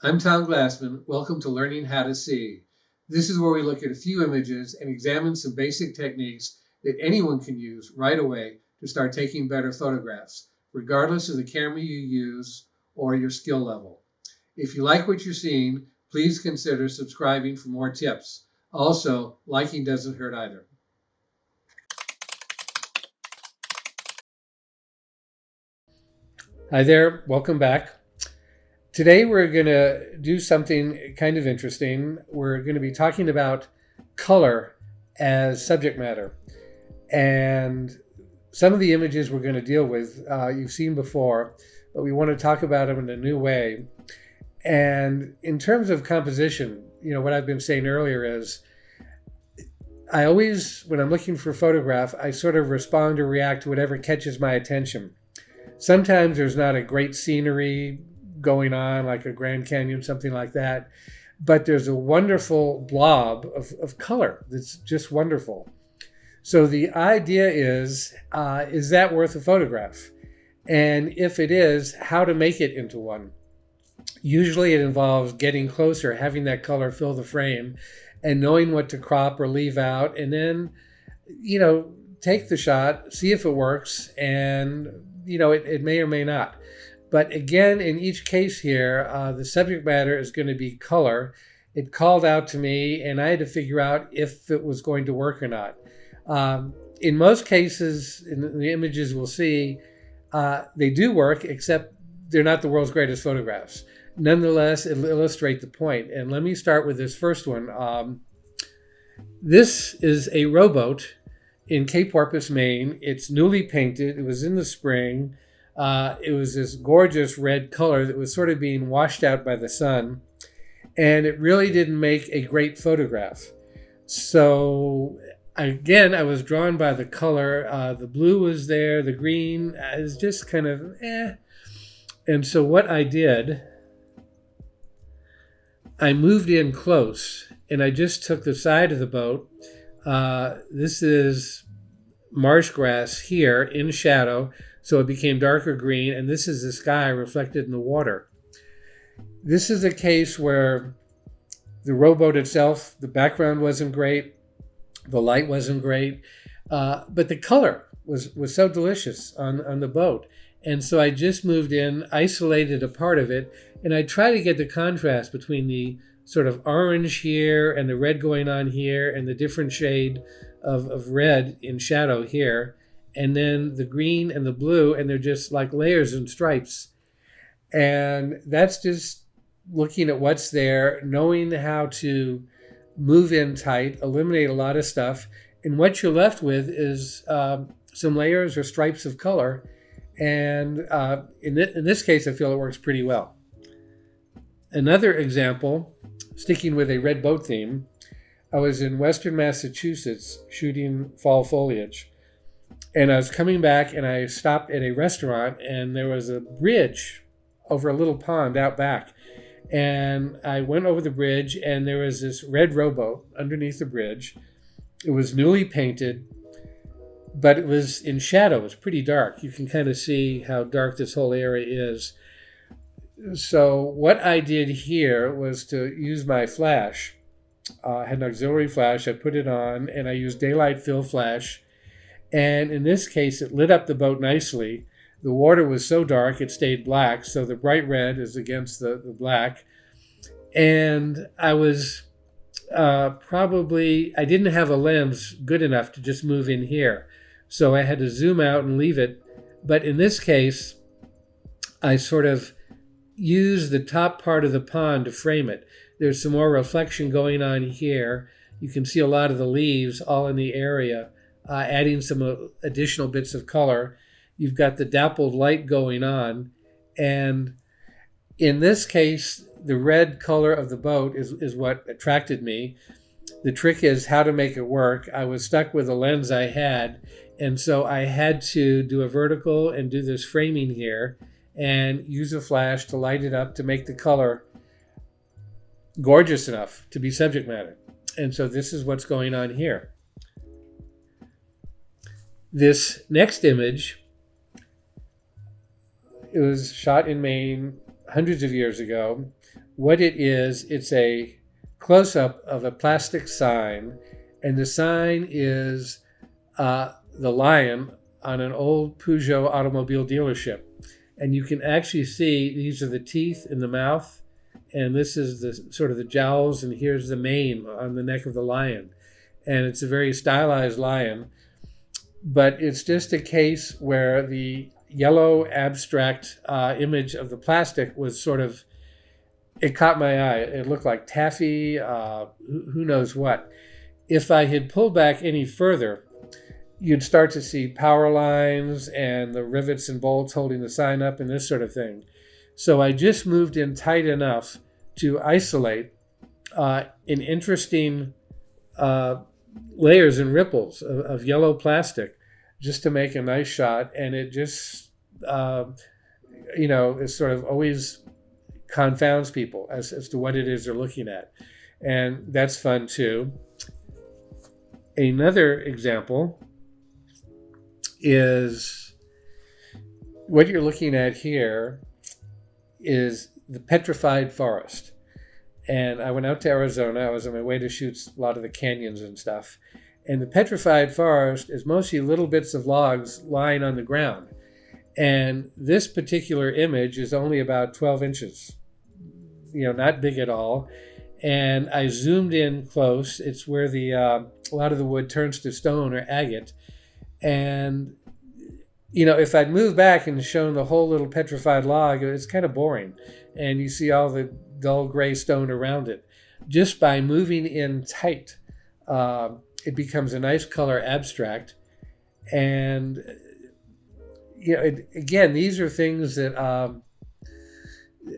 I'm Tom Glassman. Welcome to Learning How to See. This is where we look at a few images and examine some basic techniques that anyone can use right away to start taking better photographs, regardless of the camera you use or your skill level. If you like what you're seeing, please consider subscribing for more tips. Also, liking doesn't hurt either. Hi there, welcome back. Today we're going to do something kind of interesting. We're going to be talking about color as subject matter. And some of the images we're going to deal with, you've seen before, but we want to talk about them in a new way. And in terms of composition, what I've been saying earlier is I always, when I'm looking for a photograph, I sort of respond or react to whatever catches my attention. Sometimes there's not a great scenery going on, like a Grand Canyon, something like that, but there's a wonderful blob of color that's just wonderful. So the idea is that worth a photograph? And if it is, how to make it into one? Usually it involves getting closer, having that color fill the frame, and knowing what to crop or leave out, and then, take the shot, see if it works, and, it may or may not. But again, in each case here, the subject matter is going to be color. It called out to me, and I had to figure out if it was going to work or not. In most cases, in the images we'll see, they do work, except they're not the world's greatest photographs. Nonetheless, it'll illustrate the point. And let me start with this first one. This is a rowboat in Cape Porpoise, Maine. It's newly painted. It was in the spring. It was this gorgeous red color that was sort of being washed out by the sun. And it really didn't make a great photograph. So again, I was drawn by the color. The blue was there. The green is just kind of eh. And so what I did, I moved in close and I just took the side of the boat. This is marsh grass here in shadow, so it became darker green, and this is the sky reflected in the water. This is a case where the rowboat itself, the background wasn't great, the light wasn't great, but the color was so delicious on the boat. And so I just moved in, isolated a part of it, and I try to get the contrast between the sort of orange here and the red going on here and the different shade of red in shadow here, and then the green and the blue, and they're just like layers and stripes. And that's just looking at what's there, knowing how to move in tight, eliminate a lot of stuff, and what you're left with is some layers or stripes of color. And in this case, I feel it works pretty well. Another example, sticking with a red boat theme, I was in Western Massachusetts shooting fall foliage. And I was coming back and I stopped at a restaurant and there was a bridge over a little pond out back. And I went over the bridge and there was this red rowboat underneath the bridge. It was newly painted, but it was in shadow. It was pretty dark. You can kind of see how dark this whole area is. So what I did here was to use my flash. I had an auxiliary flash. I put it on and I used daylight fill flash. And in this case, it lit up the boat nicely. The water was so dark, it stayed black. So the bright red is against the black. And I was I didn't have a lens good enough to just move in here. So I had to zoom out and leave it. But in this case, I sort of used the top part of the pond to frame it. There's some more reflection going on here. You can see a lot of the leaves all in the area, adding some additional bits of color. You've got the dappled light going on. And in this case, the red color of the boat is what attracted me. The trick is how to make it work. I was stuck with the lens I had, and so I had to do a vertical and do this framing here and use a flash to light it up to make the color gorgeous enough to be subject matter. And so this is what's going on here. This next image, it was shot in Maine hundreds of years ago, What it is, it's a close-up of a plastic sign, and the sign is the lion on an old Peugeot automobile dealership. And you can actually see these are the teeth in the mouth, and this is the sort of the jowls, and here's the mane on the neck of the lion. And it's a very stylized lion, but it's just a case where the yellow abstract image of the plastic was sort of, it caught my eye. It looked like taffy, who knows what. If I had pulled back any further, you'd start to see power lines and the rivets and bolts holding the sign up and this sort of thing. So I just moved in tight enough to isolate in interesting layers and ripples of yellow plastic just to make a nice shot. And it just, it sort of always confounds people as to what it is they're looking at. And that's fun too. Another example is what you're looking at here is the petrified forest. And I went out to Arizona. I was on my way to shoot a lot of the canyons and stuff. And the petrified forest is mostly little bits of logs lying on the ground. And this particular image is only about 12 inches, not big at all. And I zoomed in close. It's where a lot of the wood turns to stone or agate. And, if I'd moved back and shown the whole little petrified log, it's kind of boring. And you see all the dull gray stone around it. Just by moving in tight, it becomes a nice color abstract. And, again, these are things that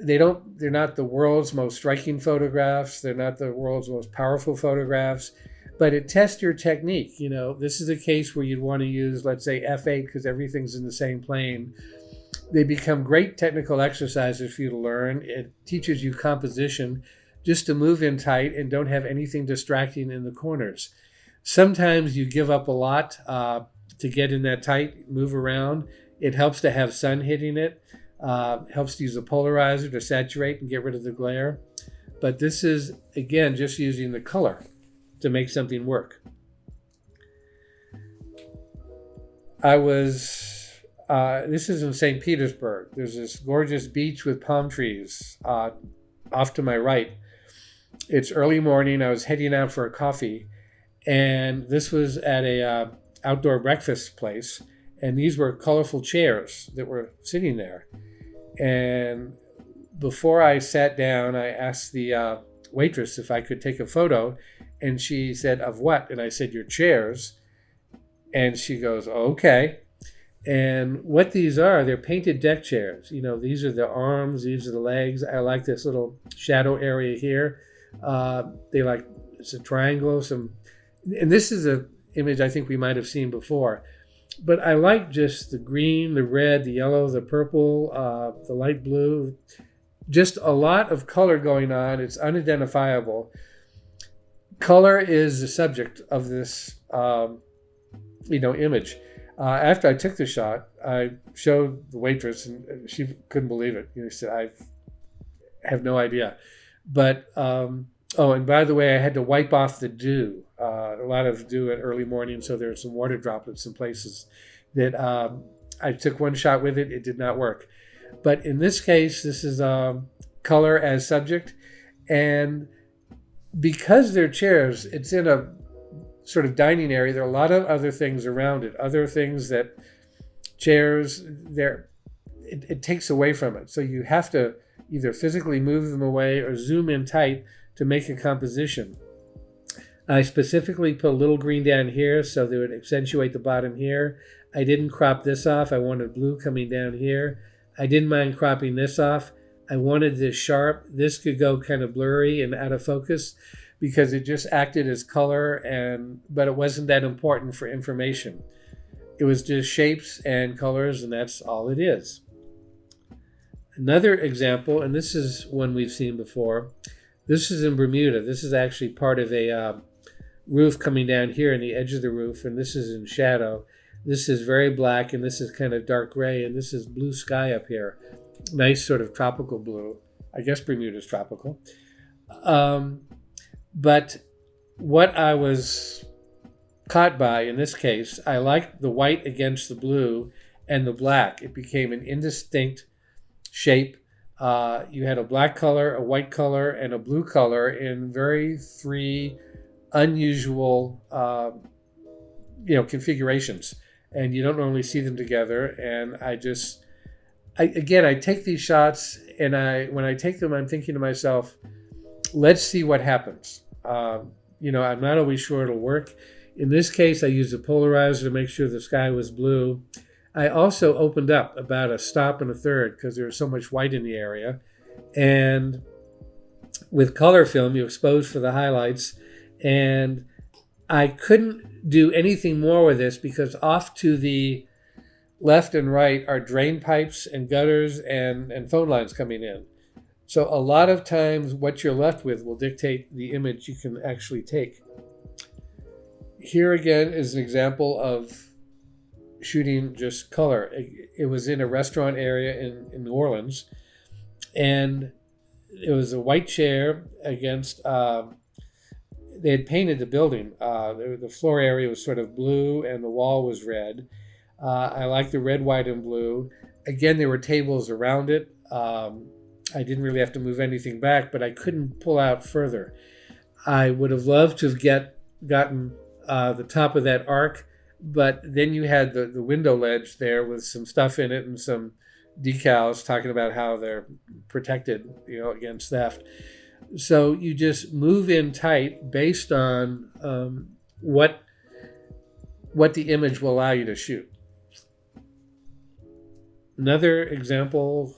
they're not the world's most striking photographs. They're not the world's most powerful photographs. But it tests your technique. This is a case where you'd want to use, let's say, f8 because everything's in the same plane. They become great technical exercises for you to learn. It teaches you composition just to move in tight and don't have anything distracting in the corners. Sometimes you give up a lot to get in that tight, move around. It helps to have sun hitting it. Helps to use a polarizer to saturate and get rid of the glare. But this is, again, just using the color to make something work. This is in St. Petersburg. There's this gorgeous beach with palm trees off to my right. It's early morning. I was heading out for a coffee, and this was at a outdoor breakfast place, and these were colorful chairs that were sitting there. And before I sat down, I asked the waitress if I could take a photo, and she said, "Of what?" And I said, "Your chairs." And she goes, "Okay." And what these are, they're painted deck chairs. These are the arms, these are the legs. I like this little shadow area here. It's a triangle. And this is an image I think we might have seen before. But I like just the green, the red, the yellow, the purple, the light blue. Just a lot of color going on. It's unidentifiable. Color is the subject of this, image. After I took the shot, I showed the waitress, and she couldn't believe it. She said, "I have no idea." But, and by the way, I had to wipe off the dew. A lot of dew at early morning, so there are some water droplets in places that I took one shot with it. It did not work. But in this case, this is color as subject. And because they're chairs, it's in a sort of dining area. There are a lot of other things around it, other things that chairs, it takes away from it. So you have to either physically move them away or zoom in tight to make a composition. I specifically put a little green down here so they would accentuate the bottom here. I didn't crop this off. I wanted blue coming down here. I didn't mind cropping this off. I wanted this sharp. This could go kind of blurry and out of focus because it just acted as color, but it wasn't that important for information. It was just shapes and colors, and that's all it is. Another example, and this is one we've seen before. This is in Bermuda. This is actually part of a roof coming down here in the edge of the roof, and this is in shadow. This is very black, and this is kind of dark gray, and this is blue sky up here. Nice sort of tropical blue. I guess Bermuda's tropical. But what I was caught by in this case, I liked the white against the blue and the black. It became an indistinct shape. You had a black color, a white color, and a blue color in very three unusual configurations, and you don't normally see them together. And I take these shots, and when I take them, I'm thinking to myself, let's see what happens. I'm not always sure it'll work. In this case, I used a polarizer to make sure the sky was blue. I also opened up about a stop and a third because there was so much white in the area. And with color film, you expose for the highlights. And I couldn't do anything more with this because off to the left and right are drain pipes and gutters and phone lines coming in. So a lot of times what you're left with will dictate the image you can actually take. Here again is an example of shooting just color. It was in a restaurant area in New Orleans, and it was a white chair against, they had painted the building. The floor area was sort of blue and the wall was red. I like the red, white, and blue. Again, there were tables around it. I didn't really have to move anything back, but I couldn't pull out further. I would have loved to have gotten the top of that arc, but then you had the window ledge there with some stuff in it and some decals talking about how they're protected, against theft. So you just move in tight based on what the image will allow you to shoot. Another example,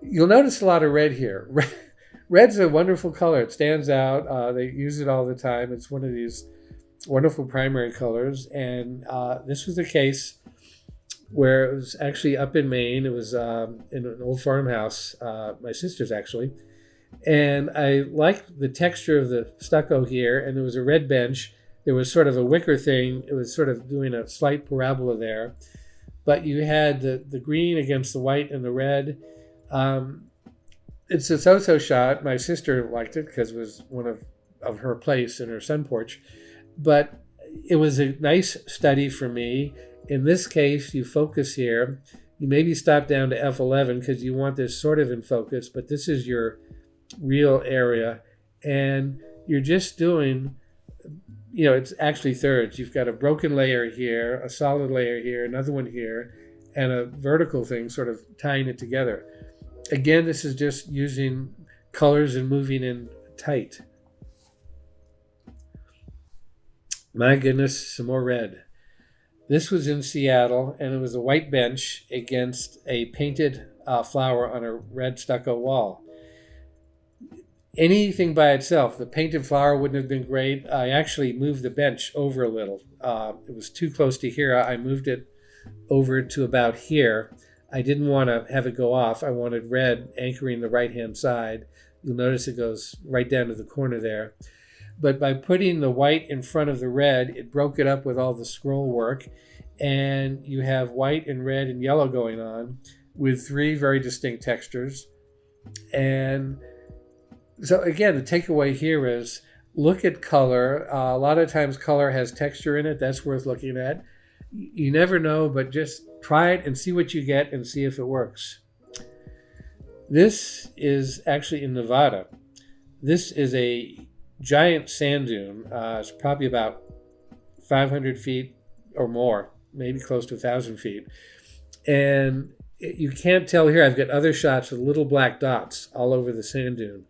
you'll notice a lot of red here. Red's a wonderful color. It stands out. They use it all the time. It's one of these wonderful primary colors. And this was a case where it was actually up in Maine. It was in an old farmhouse, my sister's actually. And I liked the texture of the stucco here. And there was a red bench. There was sort of a wicker thing. It was sort of doing a slight parabola there. But you had the green against the white and the red. It's a so-so shot. My sister liked it because it was one of her place in her sun porch. But it was a nice study for me. In this case, you focus here. You maybe stop down to F11 because you want this sort of in focus, but this is your real area. And you're just doing, it's actually thirds. You've got a broken layer here, a solid layer here, another one here, and a vertical thing sort of tying it together. Again, this is just using colors and moving in tight. My goodness, some more red. This was in Seattle, and it was a white bench against a painted flower on a red stucco wall. Anything by itself, the painted flower wouldn't have been great. I actually moved the bench over a little. It was too close to here. I moved it over to about here. I didn't want to have it go off. I wanted red anchoring the right-hand side. You'll notice it goes right down to the corner there. But by putting the white in front of the red, it broke it up with all the scroll work. And you have white and red and yellow going on with three very distinct textures. And so again, the takeaway here is look at color. A lot of times color has texture in it. That's worth looking at. You never know, but just try it and see what you get and see if it works. This is actually in Nevada. This is a giant sand dune. It's probably about 500 feet or more, maybe close to 1,000 feet. And you can't tell here. I've got other shots with little black dots all over the sand dune.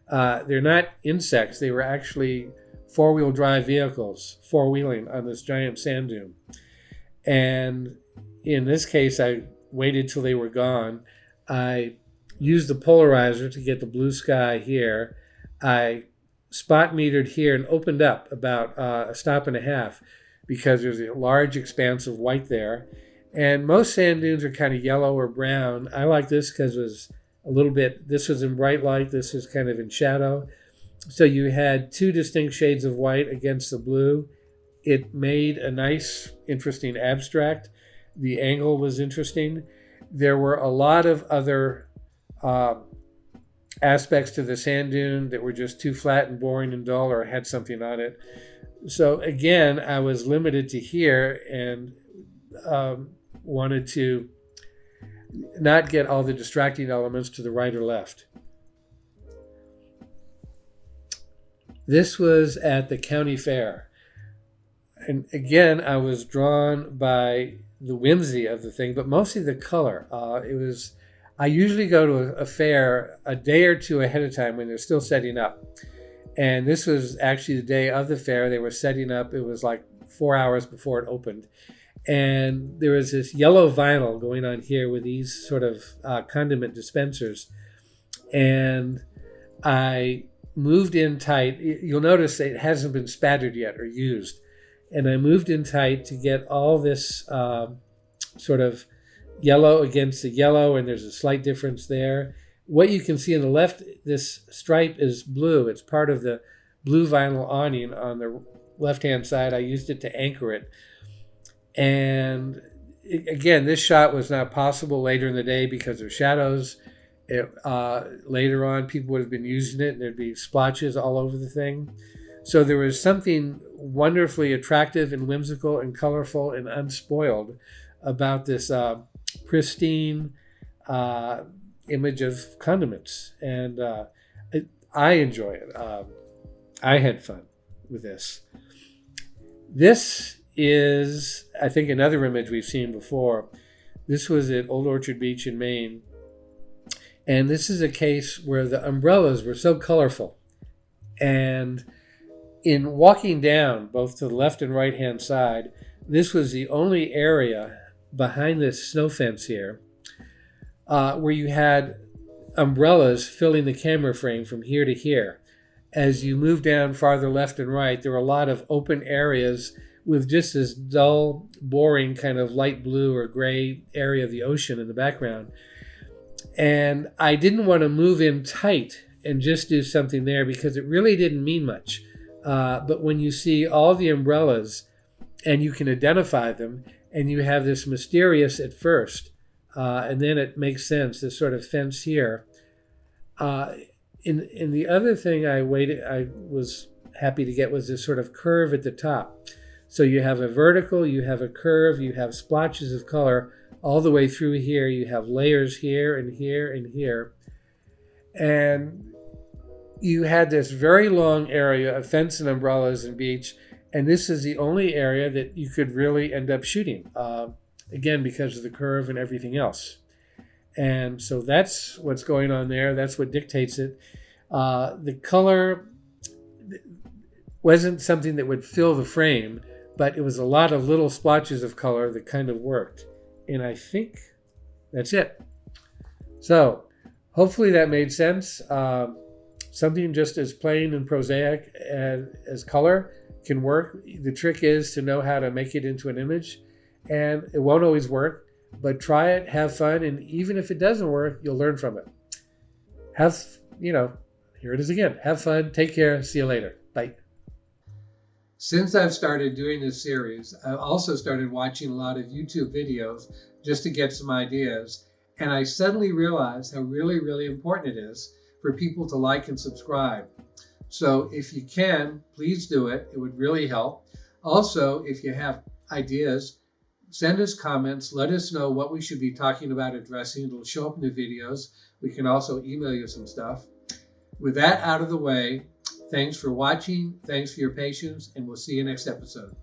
They're not insects. They were actually four-wheel drive vehicles, four-wheeling on this giant sand dune. And in this case, I waited till they were gone. I used the polarizer to get the blue sky here. I spot metered here and opened up about a stop and a half because there's a large expanse of white there. And most sand dunes are kind of yellow or brown. I like this because it was a little bit, this was in bright light, this was kind of in shadow. So you had two distinct shades of white against the blue. It made a nice, interesting abstract. The angle was interesting. There were a lot of other aspects to the sand dune that were just too flat and boring and dull or had something on it. So again, I was limited to here and wanted to not get all the distracting elements to the right or left. This was at the county fair. And again, I was drawn by the whimsy of the thing, but mostly the color. I usually go to a fair a day or two ahead of time when they're still setting up. And this was actually the day of the fair. They were setting up. It was like 4 hours before it opened. And there was this yellow vinyl going on here with these sort of condiment dispensers. And I moved in tight. You'll notice it hasn't been spattered yet or used. And I moved in tight to get all this sort of yellow against the yellow, and there's a slight difference there. What you can see on the left, this stripe is blue. It's part of the blue vinyl awning on the left-hand side. I used it to anchor it. And again, this shot was not possible later in the day because of shadows. Later on, people would have been using it, and there'd be splotches all over the thing. So there was something wonderfully attractive and whimsical and colorful and unspoiled about this pristine image of condiments. And I enjoy it. I had fun with this. This is, I think, another image we've seen before. This was at Old Orchard Beach in Maine. And this is a case where the umbrellas were so colorful. And in walking down, both to the left and right-hand side, this was the only area behind this snow fence here where you had umbrellas filling the camera frame from here to here. As you move down farther left and right, there were a lot of open areas with just this dull, boring kind of light blue or gray area of the ocean in the background. And I didn't want to move in tight and just do something there because it really didn't mean much. But when you see all the umbrellas and you can identify them and you have this mysterious at first, and then it makes sense, this sort of fence here. In the other thing I was happy to get was this sort of curve at the top. So you have a vertical, you have a curve, you have splotches of color all the way through here. You have layers here and here and here. And you had this very long area of fence and umbrellas and beach, and this is the only area that you could really end up shooting, again, because of the curve and everything else. And so that's what's going on there. That's what dictates it. The color wasn't something that would fill the frame, but it was a lot of little splotches of color that kind of worked. And I think that's it. So hopefully that made sense. Something just as plain and prosaic as color can work. The trick is to know how to make it into an image, and it won't always work, but try it, have fun, and even if it doesn't work, you'll learn from it. Here it is again. Have fun, take care, see you later. Bye. Since I've started doing this series, I've also started watching a lot of YouTube videos just to get some ideas, and I suddenly realized how really, really important it is for people to like and subscribe. So if you can, please do it. It would really help. Also, if you have ideas, send us comments. Let us know what we should be talking about addressing. It'll show up in the videos. We can also email you some stuff. With that out of the way, thanks for watching. Thanks for your patience, and we'll see you next episode.